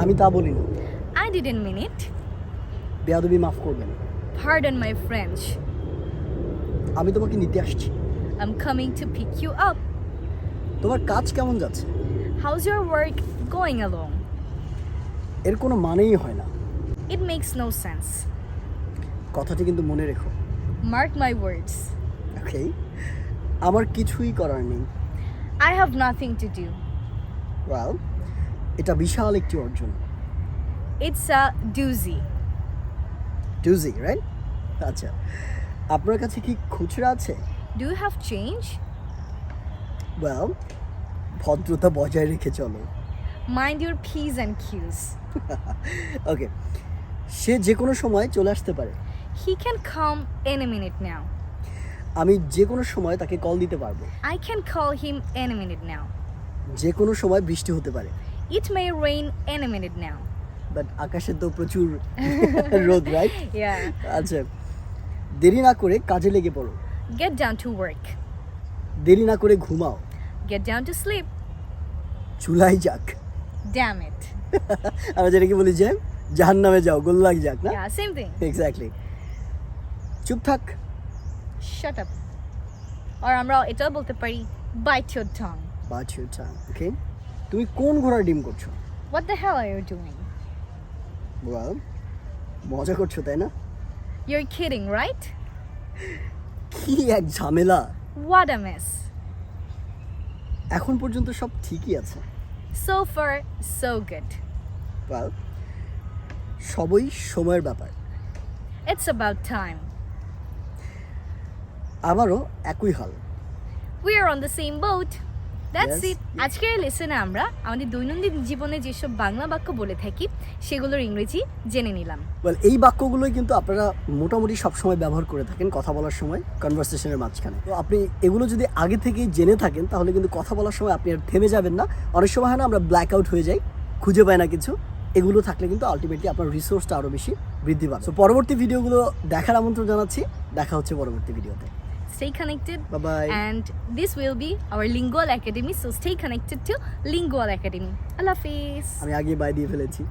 আমি তা বলিনি। I didn't mean it. বেয়াদবি মাফ করবেন। Pardon my French. আমি তোমাকে নিতে আসছি। I'm coming to pick you up. তোমার কাজ কেমন যাচ্ছে? How's your work going along? এর কোনো মানেই হয় না। It makes no sense. কথাটি কিন্তু মনে রেখো। Mark my words. ওকে? আমার কিছুই করার নেই। I have nothing to do. Well, এটা বিশাল একটি অর্জন। It's a doozy. ডুজি, রাইট? আচ্ছা, আপনার কাছে কি খুচরা আছে? Do you have change? Well, ভদ্রতা বজায় রেখে চলো। Mind your P's and Q's. ওকে, সে যে কোনো সময় চলে আসতে পারে। He can come any minute now. আমি যে কোনো সময় তাকে কল দিতে পারবো। I can call him any minute now. যে কোনো সময় বৃষ্টি হতে পারে। It may rain any minute now. But আকাশে তো প্রচুর রোদ, রাইট? Yeah. আচ্ছা, দেরি না করে কাজে লেগে পড়ো। Get down to work. দেরি না করে ঘুমাও। Get down to sleep. চুলাই যাক। Damn it. আমরা যেটাকে বলি যে জাহান্নামে যাও, গোল্লাগ যাক, না? Yeah, same thing. এক্স্যাক্টলি। চুপ থাক। Shut up. Or আমরা এটাও বলতে পারি bite your tongue. But your time, okay? তুমি কোন ঘোড়ার ডিম করছো? What the hell are you doing? Well, মজা করছো তাই না? You're kidding, right? কি এক ঝামেলা। What a mess. এখন পর্যন্ত সব ঠিকই আছে। So far, so good. Well, সবই সময়ের ব্যাপার। It's about time. আমারও একই হাল। We are on the same boat. That's Yes. it. আজকের লেসনে আমরা আমাদের দৈনন্দিন জীবনে যেসব বাংলা বাক্য বলে থাকি সেগুলোর ইংরেজি জেনে নিলাম। ওয়েল, এই বাক্যগুলোই কিন্তু আপনারা মোটামুটি সবসময় ব্যবহার করে থাকেন কথা বলার সময়, কনভারসেশনের মাঝখানে। তো আপনি এগুলো যদি আগে থেকেই জেনে থাকেন তাহলে কিন্তু কথা বলার সময় আপনি আর থেমে যাবেন না। অনেক সময় হয় না আমরা ব্ল্যাক আউট হয়ে যাই, খুঁজে পাই না কিছু। এগুলো থাকলে কিন্তু আলটিমেটলি আপনার রিসোর্সটা আরও বেশি বৃদ্ধি পাবে। তো পরবর্তী ভিডিওগুলো দেখার আমন্ত্রণ জানাচ্ছি। দেখা হচ্ছে পরবর্তী ভিডিওতে। Stay connected. Bye-bye. And this will be our Lingual Academy. So stay connected to Lingual Academy. Allah Hafiz. আমি আগে বাই দিয়ে ফেলেছি।